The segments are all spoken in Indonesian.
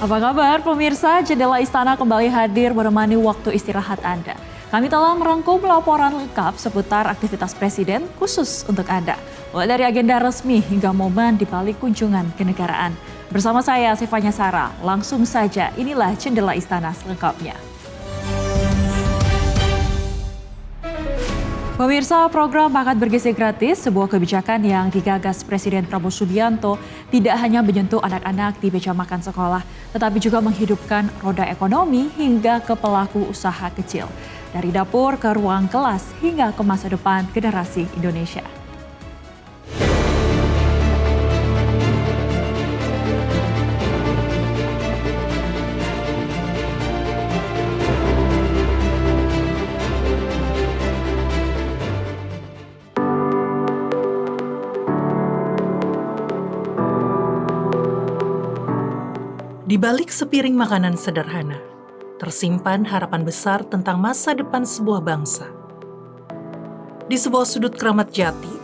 Apa kabar pemirsa? Jendela Istana kembali hadir menemani waktu istirahat Anda. Kami telah merangkum laporan lengkap seputar aktivitas Presiden khusus untuk Anda. Mulai dari agenda resmi hingga momen di balik kunjungan kenegaraan. Bersama saya, Sifanya Sara. Langsung saja, inilah Jendela Istana selengkapnya. Pemirsa, program Makan Bergizi Gratis, sebuah kebijakan yang digagas Presiden Prabowo Subianto, tidak hanya menyentuh anak-anak di meja makan sekolah, tetapi juga menghidupkan roda ekonomi hingga ke pelaku usaha kecil. Dari dapur ke ruang kelas hingga ke masa depan generasi Indonesia. Di balik sepiring makanan sederhana, tersimpan harapan besar tentang masa depan sebuah bangsa. Di sebuah sudut Kramat Jati,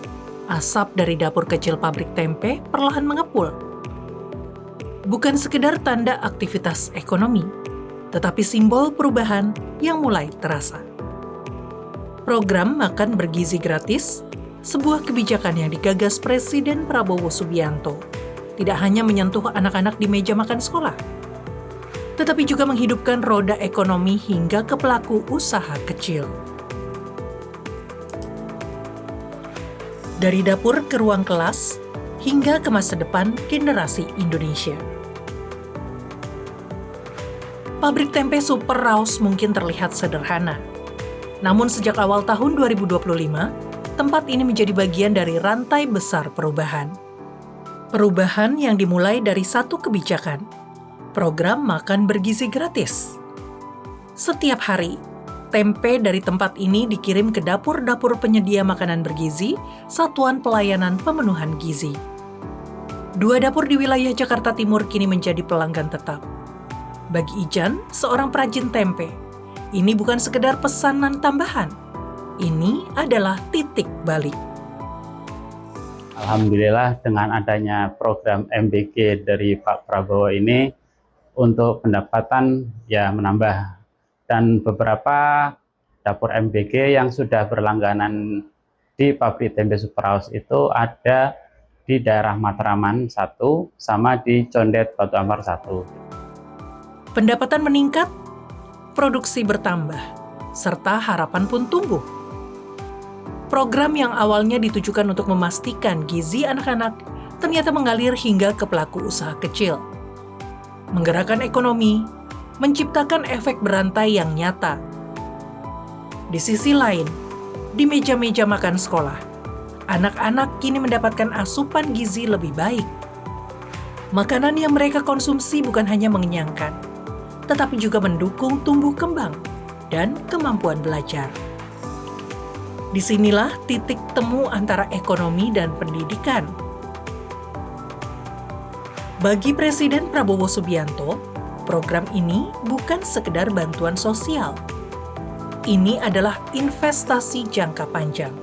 asap dari dapur kecil pabrik tempe perlahan mengepul. Bukan sekedar tanda aktivitas ekonomi, tetapi simbol perubahan yang mulai terasa. Program Makan Bergizi Gratis, sebuah kebijakan yang digagas Presiden Prabowo Subianto, tidak hanya menyentuh anak-anak di meja makan sekolah, tetapi juga menghidupkan roda ekonomi hingga ke pelaku usaha kecil. Dari dapur ke ruang kelas, hingga ke masa depan generasi Indonesia. Pabrik tempe Super Raos mungkin terlihat sederhana. Namun sejak awal tahun 2025, tempat ini menjadi bagian dari rantai besar perubahan. Perubahan yang dimulai dari satu kebijakan, program Makan Bergizi Gratis. Setiap hari, tempe dari tempat ini dikirim ke dapur-dapur penyedia makanan bergizi, Satuan Pelayanan Pemenuhan Gizi. 2 dapur di wilayah Jakarta Timur kini menjadi pelanggan tetap. Bagi Ijan, seorang perajin tempe, ini bukan sekedar pesanan tambahan. Ini adalah titik balik. Alhamdulillah dengan adanya program MBG dari Pak Prabowo ini untuk pendapatan ya menambah, dan beberapa dapur MBG yang sudah berlangganan di pabrik tempe Super Raos itu ada di daerah Matraman 1 sama di Condet Batu Ampar 1. Pendapatan meningkat, produksi bertambah, serta harapan pun tumbuh. Program yang awalnya ditujukan untuk memastikan gizi anak-anak ternyata mengalir hingga ke pelaku usaha kecil. Menggerakkan ekonomi, menciptakan efek berantai yang nyata. Di sisi lain, di meja-meja makan sekolah, anak-anak kini mendapatkan asupan gizi lebih baik. Makanan yang mereka konsumsi bukan hanya mengenyangkan, tetapi juga mendukung tumbuh kembang dan kemampuan belajar. Disinilah titik temu antara ekonomi dan pendidikan. Bagi Presiden Prabowo Subianto, program ini bukan sekedar bantuan sosial. Ini adalah investasi jangka panjang.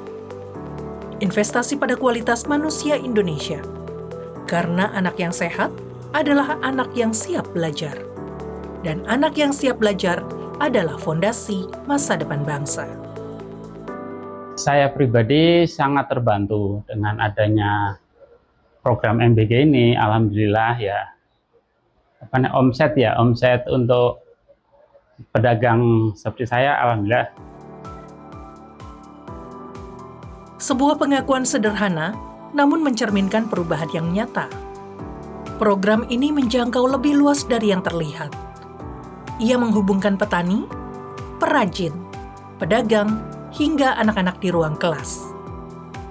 Investasi pada kualitas manusia Indonesia. Karena anak yang sehat adalah anak yang siap belajar. Dan anak yang siap belajar adalah fondasi masa depan bangsa. Saya pribadi sangat terbantu dengan adanya program MBG ini. Alhamdulillah ya, omset untuk pedagang seperti saya, alhamdulillah. Sebuah pengakuan sederhana, namun mencerminkan perubahan yang nyata. Program ini menjangkau lebih luas dari yang terlihat. Ia menghubungkan petani, perajin, pedagang, hingga anak-anak di ruang kelas.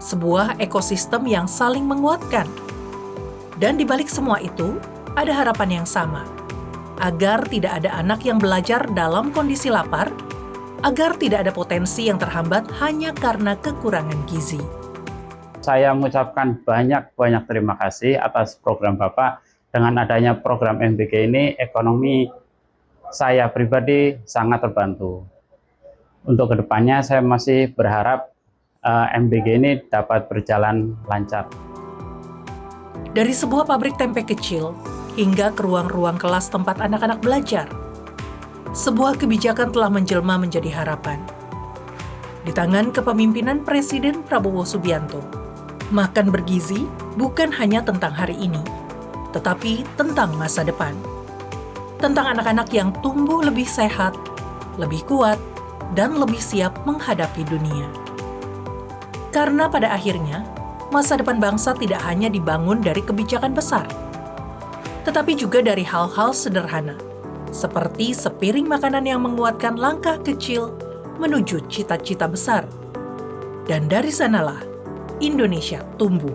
Sebuah ekosistem yang saling menguatkan. Dan di balik semua itu, ada harapan yang sama. Agar tidak ada anak yang belajar dalam kondisi lapar, agar tidak ada potensi yang terhambat hanya karena kekurangan gizi. Saya mengucapkan banyak terima kasih atas program Bapak. Dengan adanya program MBG ini, ekonomi saya pribadi sangat terbantu. Untuk kedepannya saya masih berharap MBG ini dapat berjalan lancar. Dari sebuah pabrik tempe kecil, hingga ke ruang-ruang kelas tempat anak-anak belajar. Sebuah kebijakan telah menjelma menjadi harapan. Di tangan kepemimpinan Presiden Prabowo Subianto, makan bergizi bukan hanya tentang hari ini, tetapi tentang masa depan. Tentang anak-anak yang tumbuh lebih sehat, lebih kuat, dan lebih siap menghadapi dunia. Karena pada akhirnya, masa depan bangsa tidak hanya dibangun dari kebijakan besar, tetapi juga dari hal-hal sederhana, seperti sepiring makanan yang menguatkan langkah kecil menuju cita-cita besar. Dan dari sanalah Indonesia tumbuh.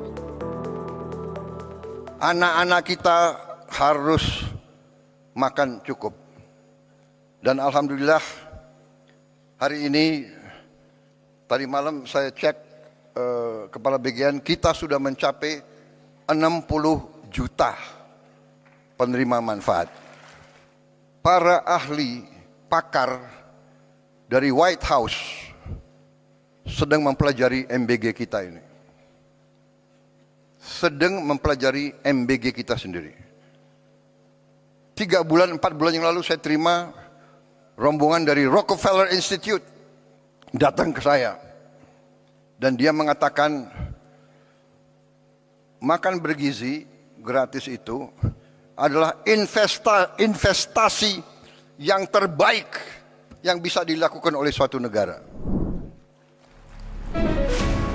Anak-anak kita harus makan cukup. Dan alhamdulillah hari ini, tadi malam saya cek Kepala Bagian, kita sudah mencapai 60 juta penerima manfaat. Para ahli, pakar dari White House sedang mempelajari MBG kita ini. Sedang mempelajari MBG kita sendiri. 4 bulan yang lalu saya terima rombongan dari Rockefeller Institute datang ke saya. Dan dia mengatakan makan bergizi gratis itu adalah investasi yang terbaik yang bisa dilakukan oleh suatu negara.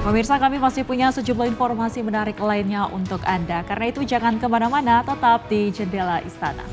Pemirsa, kami masih punya sejumlah informasi menarik lainnya untuk Anda. Karena itu jangan kemana-mana, tetap di Jendela Istana.